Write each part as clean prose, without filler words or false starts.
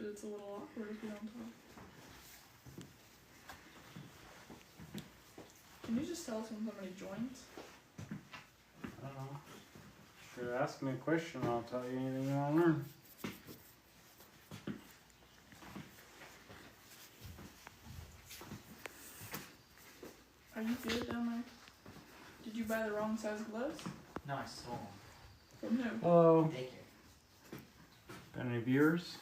but it's a little awkward if you don't talk. Can you just tell us when somebody joins? I don't know. Should ask me a question, I'll tell you anything you want to learn. Are you good down there? Did you buy the wrong size gloves? No, I stole From who? Hello. them. Daycare. Got any viewers?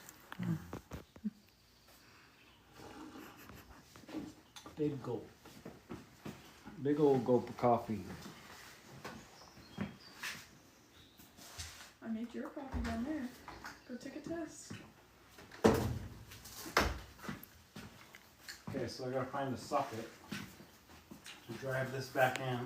Big gulp. Big old gulp of coffee. I made your coffee down there. Go take a test. Okay, so I gotta find a socket to drive this back in.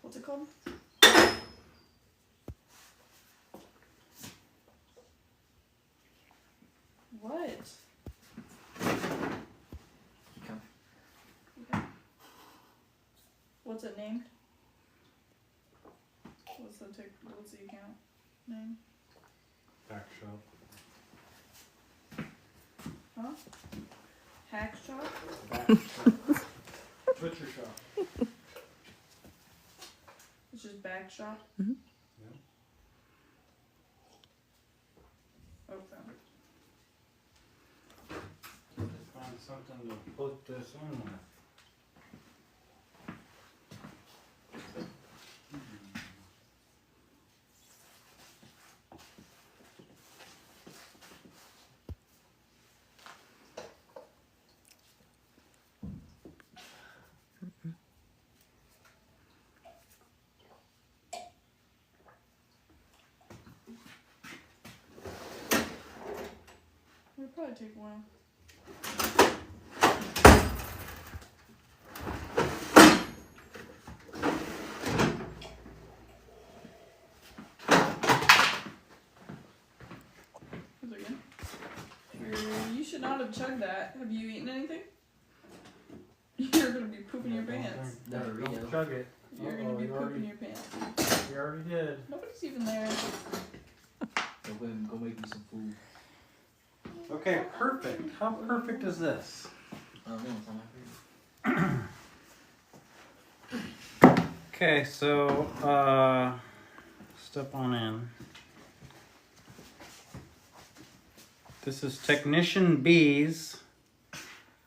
What's it called? What? Come. Okay. What's it named? What's the account name? BackShop. Huh? Hack shop? BackShop. Butcher shop. It's just BackShop? Yeah. Oh, found it. Find something to put this in with. It'll probably take a while. Is it good? You should not have chugged that. Have you eaten anything? You're gonna be pooping your pants. Don't chug it. You're gonna be you pooping already, your pants. you already did. Nobody's even there. Go make me some food. Okay, perfect. How perfect is this? I don't know, it's on my favorite. Okay, so step on in. This is Technician B's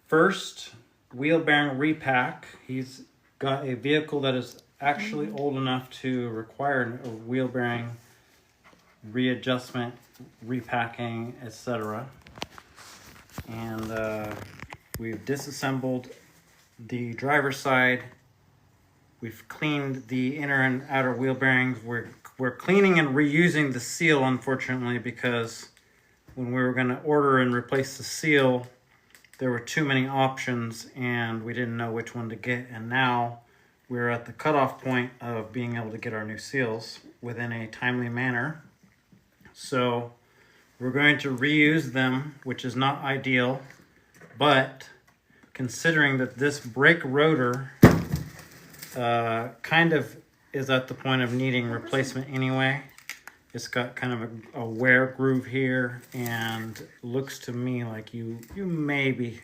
first wheel bearing repack. He's got a vehicle that is actually old enough to require a wheel bearing readjustment, repacking, etc. And we've disassembled the driver's side. We've cleaned the inner and outer wheel bearings. We're cleaning and reusing the seal, unfortunately, because when we were going to order and replace the seal, there were too many options and we didn't know which one to get. And now we're at the cutoff point of being able to get our new seals within a timely manner. So we're going to reuse them, which is not ideal, but considering that this brake rotor kind of is at the point of needing replacement anyway. It's got kind of a wear groove here, and looks to me like you maybe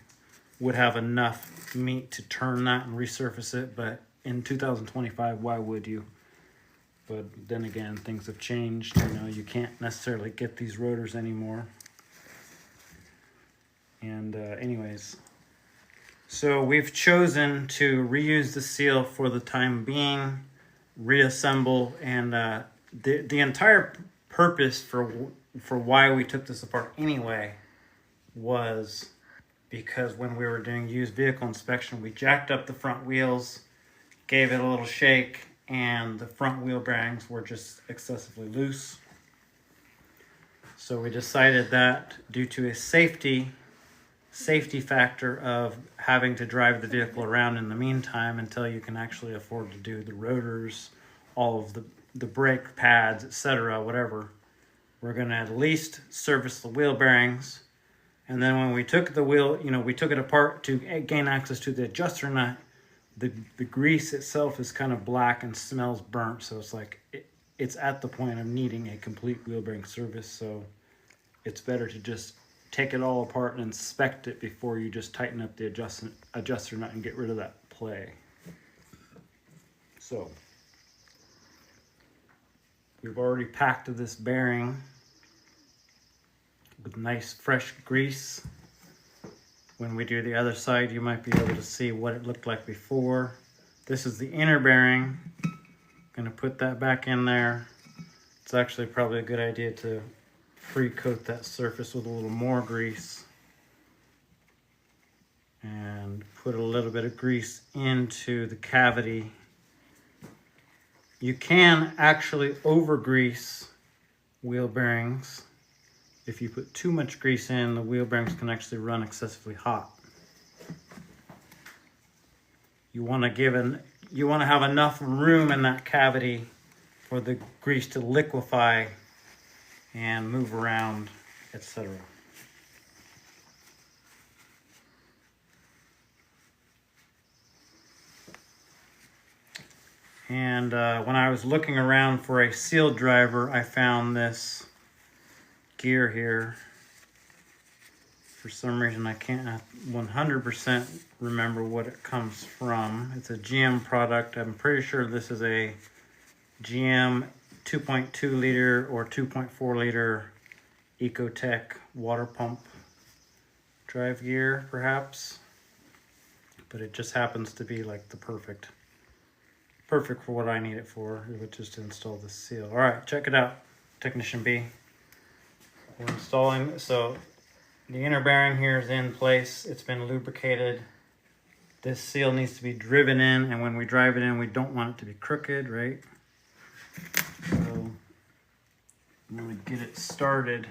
would have enough meat to turn that and resurface it, but in 2025, why would you? But then again, things have changed. You know, you can't necessarily get these rotors anymore. And anyways, so we've chosen to reuse the seal for the time being, reassemble, and the entire purpose for why we took this apart anyway was because when we were doing used vehicle inspection, we jacked up the front wheels, gave it a little shake, and the front wheel bearings were just excessively loose. So we decided that due to a safety factor of having to drive the vehicle around in the meantime until you can actually afford to do the rotors, all of the brake pads, etc., whatever, we're going to at least service the wheel bearings. And then when we took the wheel, we took it apart to gain access to the adjuster nut. the grease itself is kind of black and smells burnt, so it's like it's at the point of needing a complete wheel bearing service. So it's better to just take it all apart and inspect it before you just tighten up the adjuster nut and get rid of that play. So we've already packed this bearing with nice fresh grease. When we do the other side, you might be able to see what it looked like before. This is the inner bearing. Gonna put that back in there. It's actually probably a good idea to pre-coat that surface with a little more grease and put a little bit of grease into the cavity. You can actually over grease wheel bearings. If you put too much grease in, the wheel bearings can actually run excessively hot. You want to have enough room in that cavity for the grease to liquefy and move around, etc. And when I was looking around for a seal driver, I found this gear here. For some reason I can't 100% remember what it comes from. It's a GM product. I'm pretty sure this is a GM 2.2 liter or 2.4 liter Ecotech water pump drive gear, perhaps. But it just happens to be like the perfect for what I need it for, which is to install this seal. All right, check it out, Technician B. We're installing, so the inner bearing here is in place. It's been lubricated. This seal needs to be driven in, and when we drive it in, we don't want it to be crooked, right? So I'm gonna get it started.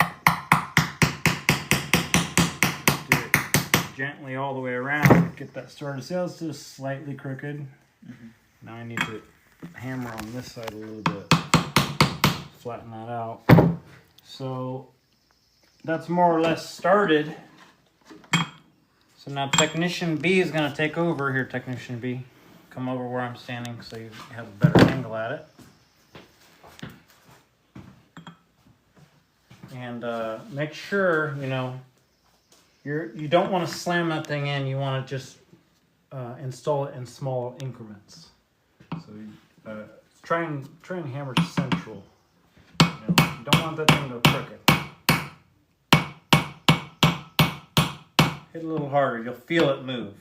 Just do it gently all the way around. Get that started. See how it's just slightly crooked? Mm-hmm. Now I need to hammer on this side a little bit. Flatten that out. So that's more or less started. So now Technician B is going to take over here. Technician B, come over where I'm standing so you have a better angle at it. And make sure, you don't want to slam that thing in. You want to just install it in small increments. So try and hammer central. You don't want that thing to go crooked. Hit a little harder, you'll feel it move.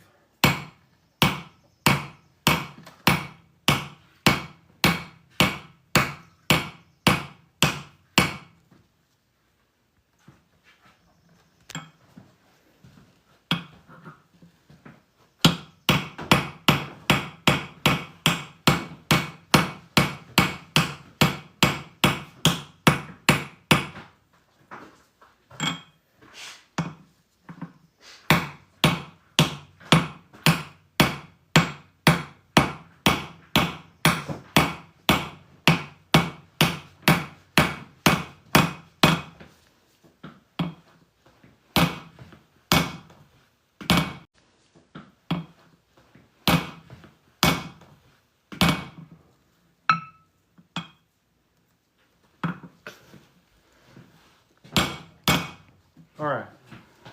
All right,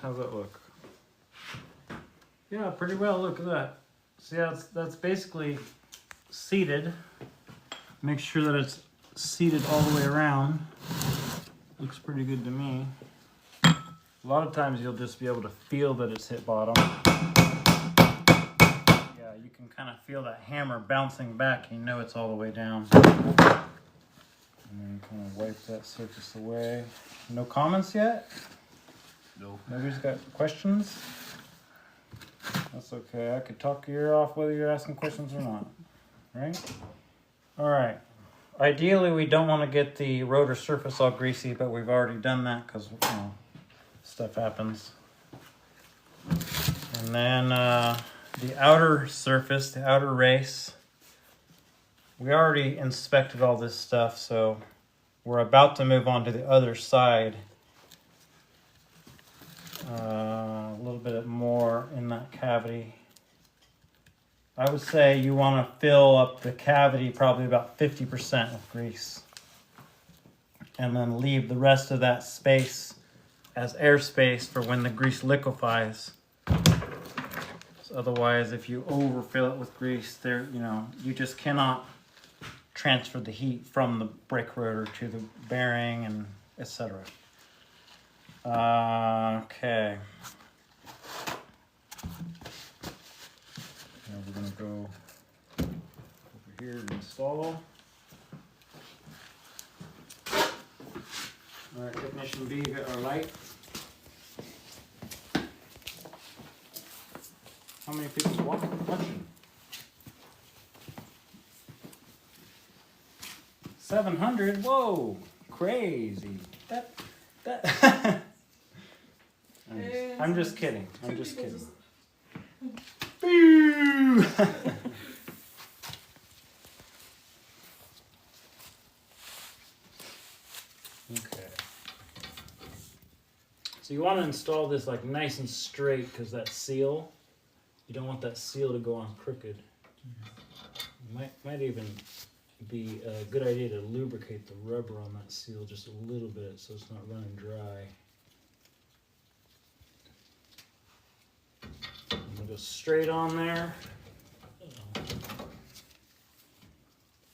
how's that look? Yeah, pretty well. Look at that. See, that's basically seated. Make sure that it's seated all the way around. Looks pretty good to me. A lot of times you'll just be able to feel that it's hit bottom. Yeah, you can kind of feel that hammer bouncing back. You know it's all the way down. And then kind of wipe that surface away. No comments yet? No. Nobody's got questions? That's okay. I could talk your ear off whether you're asking questions or not. Right? Alright. Ideally, we don't want to get the rotor surface all greasy, but we've already done that because stuff happens. And then the outer surface, the outer race, we already inspected all this stuff, so we're about to move on to the other side. A little bit more in that cavity. I would say you want to fill up the cavity probably about 50% with grease. And then leave the rest of that space as airspace for when the grease liquefies. So otherwise, if you overfill it with grease, you just cannot transfer the heat from the brake rotor to the bearing and etc. Okay. Now we're going to go over here and install. All right, Technician B, got our light. How many people's watching? 700? Whoa, crazy. That. I'm just kidding. I'm just kidding. Boo! Okay. So you want to install this like nice and straight because that seal, you don't want that seal to go on crooked. Might even be a good idea to lubricate the rubber on that seal just a little bit so it's not running dry. I'm going to go straight on there.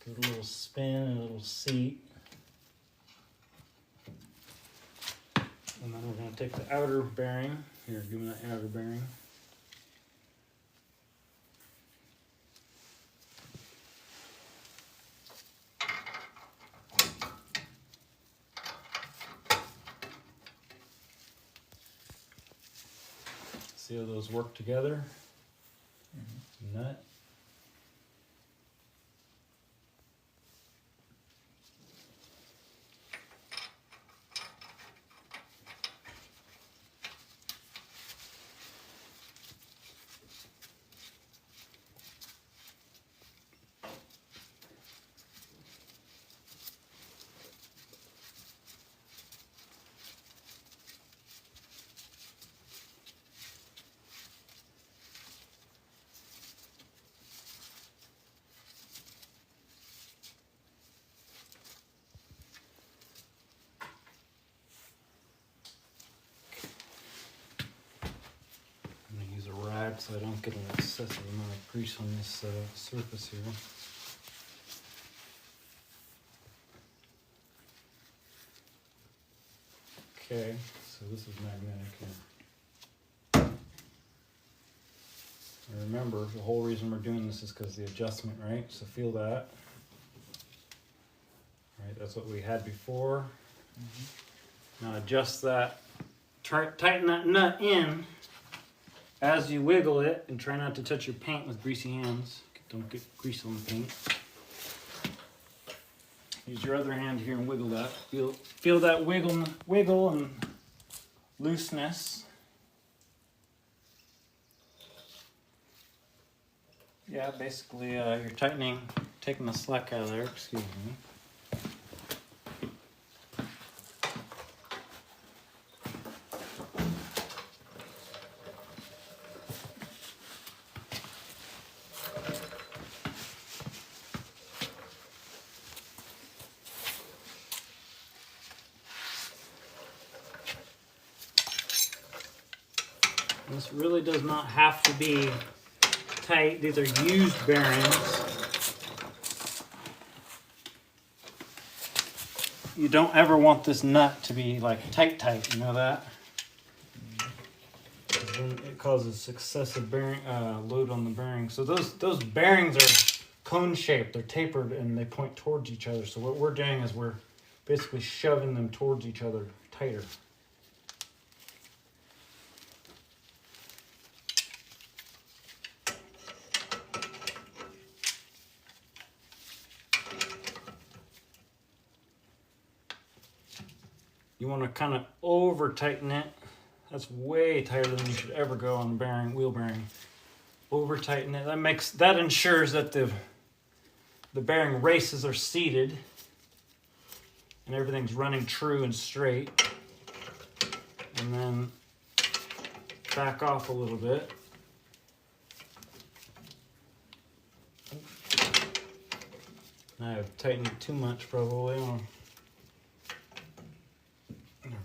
Give it a little spin and a little seat. And then we're going to take the outer bearing. Here, give me that outer bearing. See how those work together? Nut. So I don't get an excessive amount of grease on this surface here. Okay, so this is magnetic here. And remember, the whole reason we're doing this is because the adjustment, right? So feel that. Right, that's what we had before. Now adjust that, tighten that nut in as you wiggle it, and try not to touch your paint with greasy hands. Don't get grease on the paint. Use your other hand here and wiggle that. Feel that wiggle and looseness. Yeah, basically you're tightening, taking the slack out of there, excuse me. This really does not have to be tight. These are used bearings. You don't ever want this nut to be like tight, you know that? Then it causes excessive bearing load on the bearing. So those bearings are cone shaped, they're tapered and they point towards each other. So what we're doing is we're basically shoving them towards each other tighter. You want to kind of over tighten it. That's way tighter than you should ever go on a bearing, wheel bearing. Over tighten it. That ensures that the bearing races are seated and everything's running true and straight. And then back off a little bit. I have tightened it too much probably. There we go.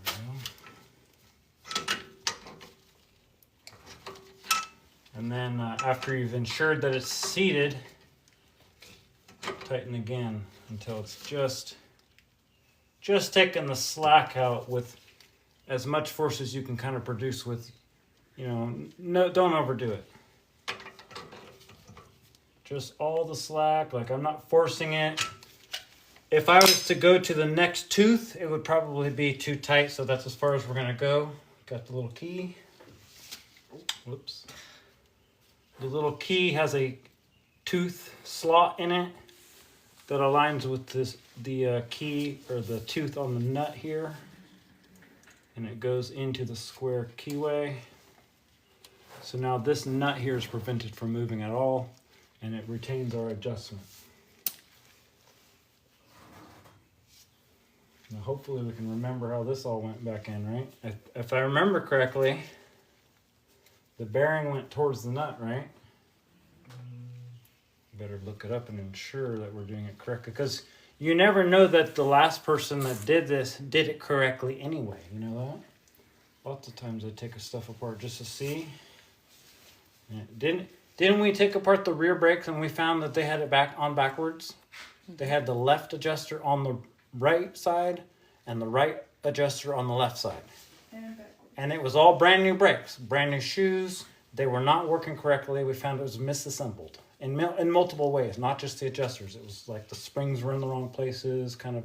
And then after you've ensured that it's seated, tighten again until it's just taking the slack out with as much force as you can kind of produce with, no, don't overdo it. Just all the slack, like I'm not forcing it. If I was to go to the next tooth, it would probably be too tight, so that's as far as we're gonna go. Got the little key. Whoops. The little key has a tooth slot in it that aligns with the key or the tooth on the nut here, and it goes into the square keyway. So now this nut here is prevented from moving at all, and it retains our adjustment. Now hopefully we can remember how this all went back in, right? If I remember correctly, the bearing went towards the nut, right? Better look it up and ensure that we're doing it correctly, because you never know that the last person that did this did it correctly anyway. You know that? Lots of times I take stuff apart just to see. And didn't we take apart the rear brakes and we found that they had it backwards? They had the left adjuster on the right side and the right adjuster on the left side. And it was all brand new brakes, brand new shoes. They were not working correctly. We found it was misassembled in multiple ways, not just the adjusters. It was like the springs were in the wrong places, kind of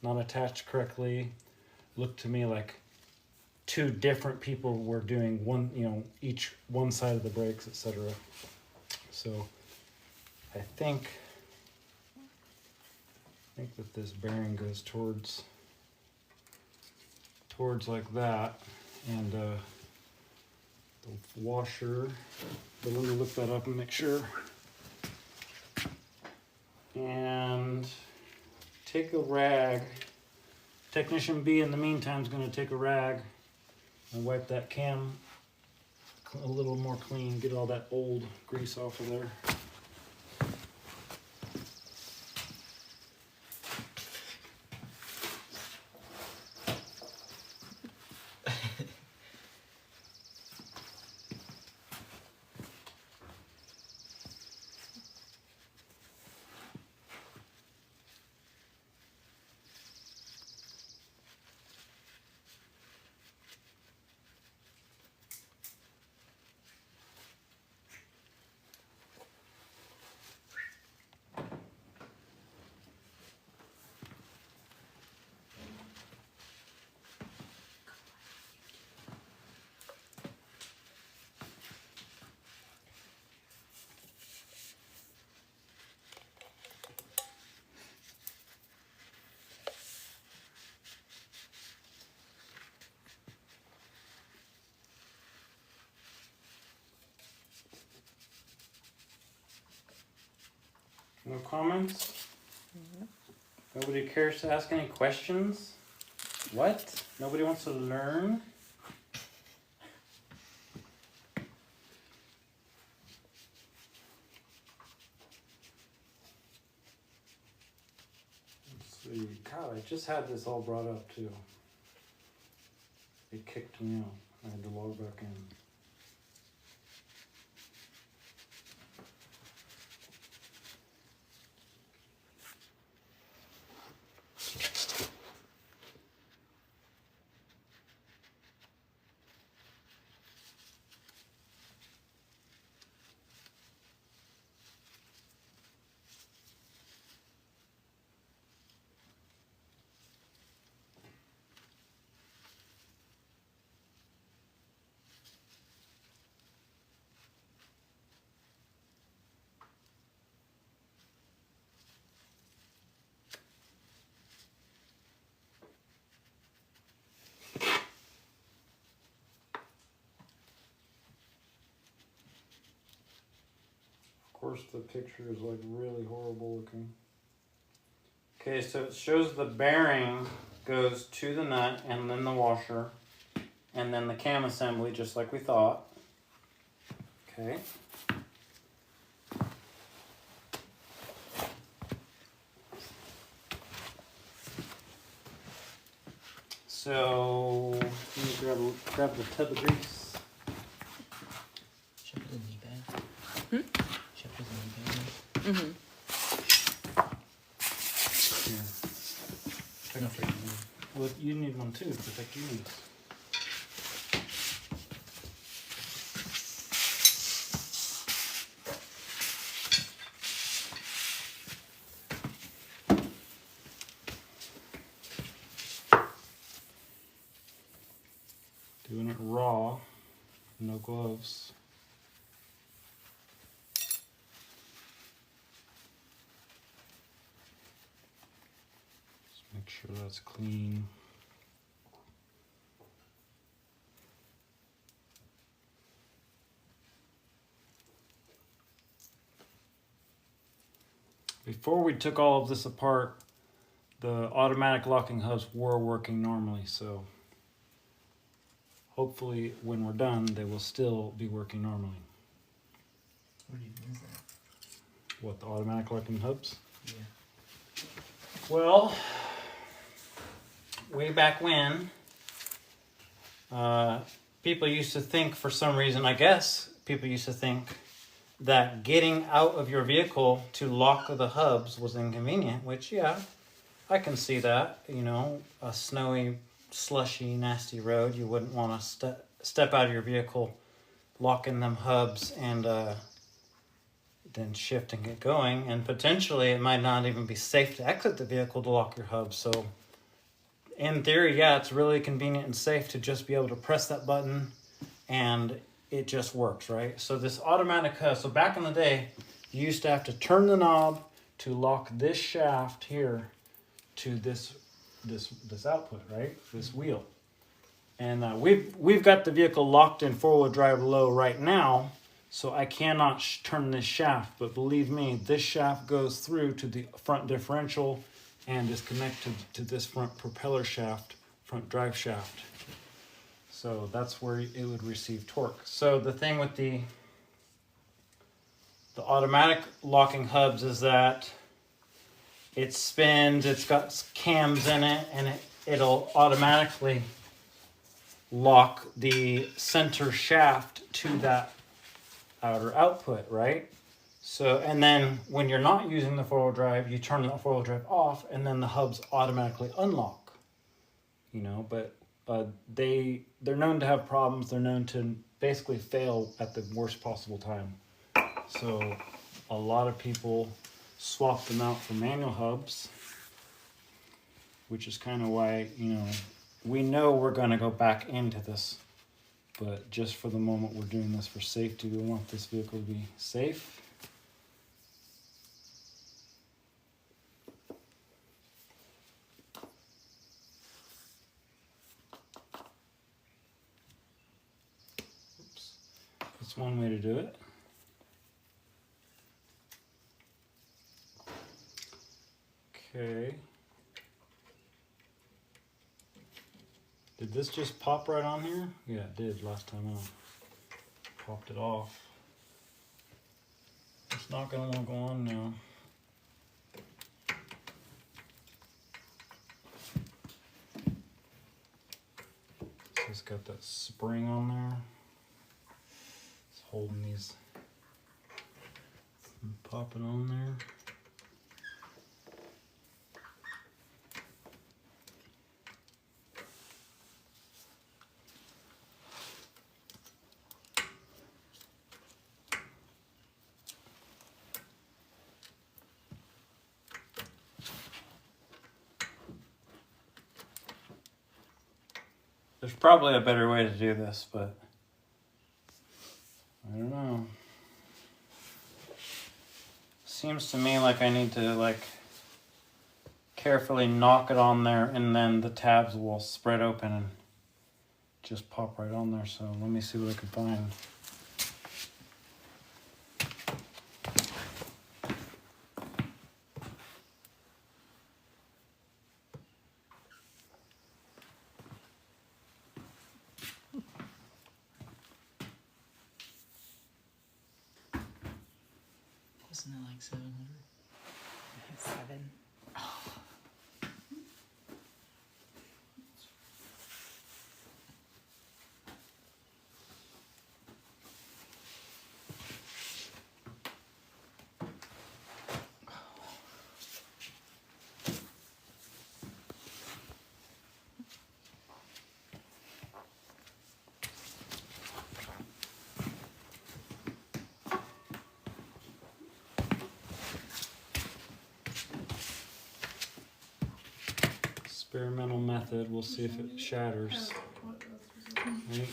not attached correctly. Looked to me like two different people were doing one, each one side of the brakes, etc. So I think that this bearing goes towards like that, and the washer, but let me look that up and make sure. And take a rag. Technician B in the meantime is going to take a rag and wipe that cam a little more clean, get all that old grease off of there. No comments? Nobody cares to ask any questions? What? Nobody wants to learn? Let's see. God, I just had this all brought up too. It kicked me out. I had to log back in. Of course, the picture is like really horrible looking. Okay, so it shows the bearing goes to the nut and then the washer and then the cam assembly, just like we thought. Okay. So let me grab the tub of grease. Ship doesn't need bad. Ship doesn't need bad. Mm-hmm. Here. No, for you. Well, you need one too to protect your knees. Doing it raw, no gloves. Just make sure that's clean. Before we took all of this apart, the automatic locking hubs were working normally, so hopefully when we're done, they will still be working normally. What even is that? What, the automatic locking hubs? Yeah. Well, way back when, people used to think, for some reason, I guess, people used to think that getting out of your vehicle to lock the hubs was inconvenient, which, yeah, I can see that. You know, a snowy, slushy, nasty road, you wouldn't want to step out of your vehicle, lock in them hubs, and then shift and get going. And potentially it might not even be safe to exit the vehicle to lock your hubs. So in theory, yeah, it's really convenient and safe to just be able to press that button and it just works, right? So this automatic hub, so back in the day, you used to have to turn the knob to lock this shaft here to this output, right? This wheel. And we've got the vehicle locked in four-wheel drive low right now, so I cannot turn this shaft. But believe me, this shaft goes through to the front differential and is connected to this front propeller shaft, front drive shaft. So that's where it would receive torque. So the thing with the automatic locking hubs is that it spins, it's got cams in it, and it'll automatically lock the center shaft to that outer output, right? So, and then when you're not using the four-wheel drive, you turn the four-wheel drive off, and then the hubs automatically unlock. You know, but they're known to have problems. They're known to basically fail at the worst possible time. So a lot of people swap them out for manual hubs, which is kind of why, you know, we know we're going to go back into this, but just for the moment we're doing this for safety. We want this vehicle to be safe. Oops. That's one way to do it. Okay. Did this just pop right on here? Yeah, it did last time out. Popped it off. It's not gonna want to go on now. So it's got that spring on there. It's holding these from popping on there. There's probably a better way to do this, but I don't know. Seems to me like I need to carefully knock it on there, and then the tabs will spread open and just pop right on there. So let me see what I can find. Wasn't it like 700? 7. Experimental method. We'll see if it shatters. Right?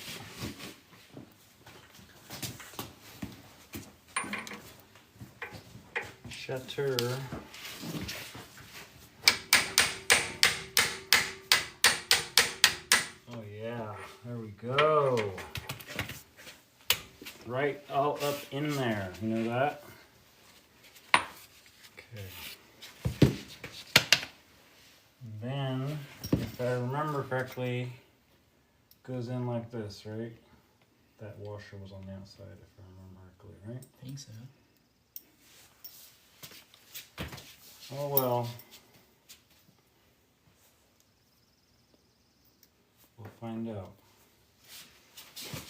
Shatter. Oh yeah, there we go. Right all up in there. You know that? Okay. Then, if I remember correctly, goes in like this, right? That washer was on the outside, if I remember correctly, right? I think so. Oh well. We'll find out.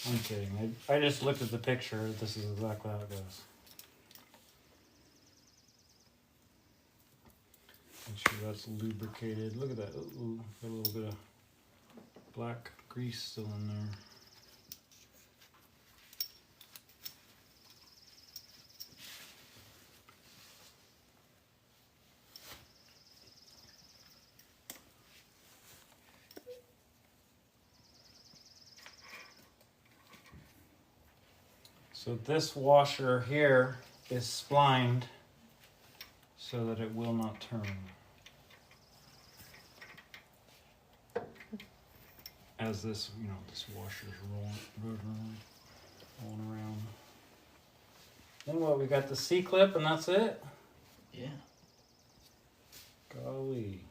I'm kidding. I just looked at the picture. This is exactly how it goes. Make sure that's lubricated. Look at that. Ooh, got a little bit of black grease still in there. So this washer here is splined so that it will not turn. As this, this washer's rolling around. Then what, we got the C-clip and that's it? Yeah. Golly.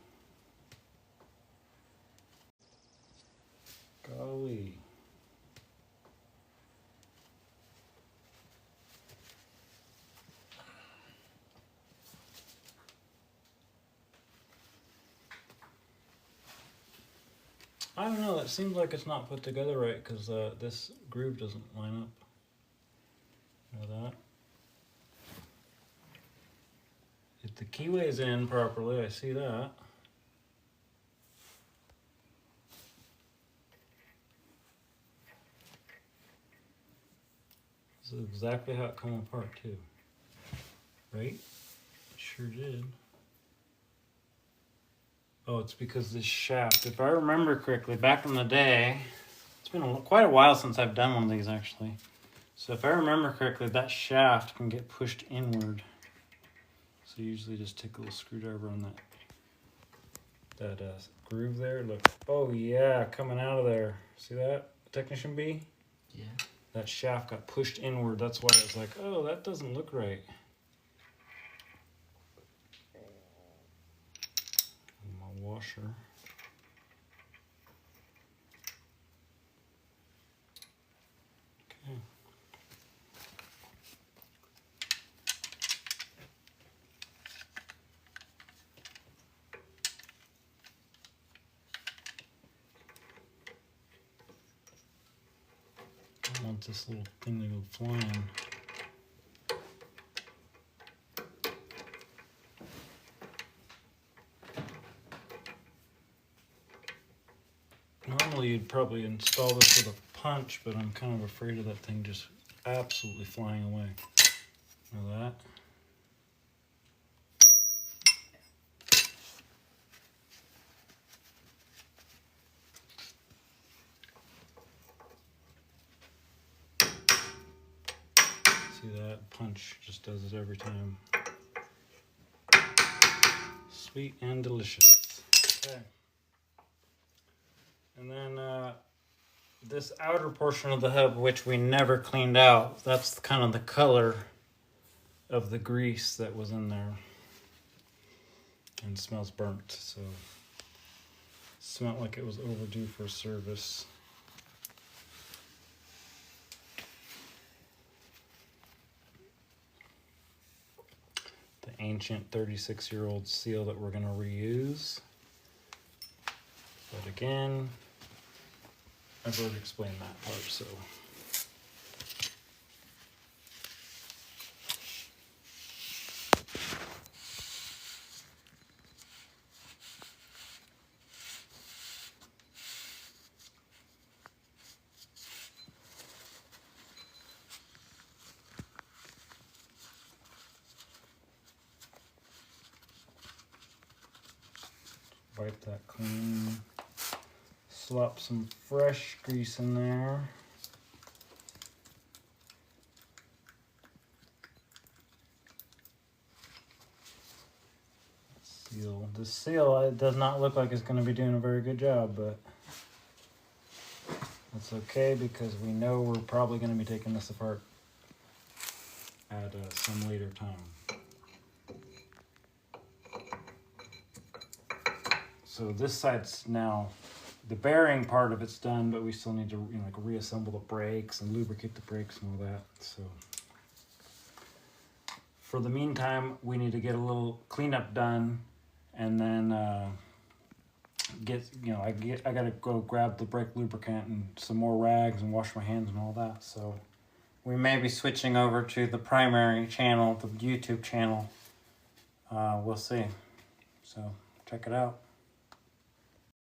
I don't know, it seems like it's not put together right because this groove doesn't line up. You know that? If the keyway's in properly, I see that. This is exactly how it come apart too. Right? It sure did. Oh, it's because this shaft, if I remember correctly, back in the day, it's been quite a while since I've done one of these actually. So if I remember correctly, that shaft can get pushed inward. So you usually just take a little screwdriver on that groove there. Look, oh yeah, coming out of there. See that, Technician B? Yeah. That shaft got pushed inward. That's why it's like, oh, that doesn't look right. My washer. Okay. I want this little thing to go flying. Normally you'd probably install this with a punch, but I'm kind of afraid of that thing just absolutely flying away. Know that? See that? Punch just does it every time. Sweet and delicious. Okay. And then this outer portion of the hub, which we never cleaned out, that's kind of the color of the grease that was in there. And smells burnt, so smelled like it was overdue for service. The ancient 36-year-old seal that we're going to reuse. But again, I've already explained that part, so. wipe that clean. Slap some fresh grease in there. Seal. The seal, it does not look like it's going to be doing a very good job, but that's okay because we know we're probably going to be taking this apart at some later time. So this side's now, the bearing part of it's done, but we still need to like reassemble the brakes and lubricate the brakes and all that. So for the meantime, we need to get a little cleanup done, and then I gotta go grab the brake lubricant and some more rags and wash my hands and all that. So we may be switching over to the primary channel, the YouTube channel. We'll see. So check it out.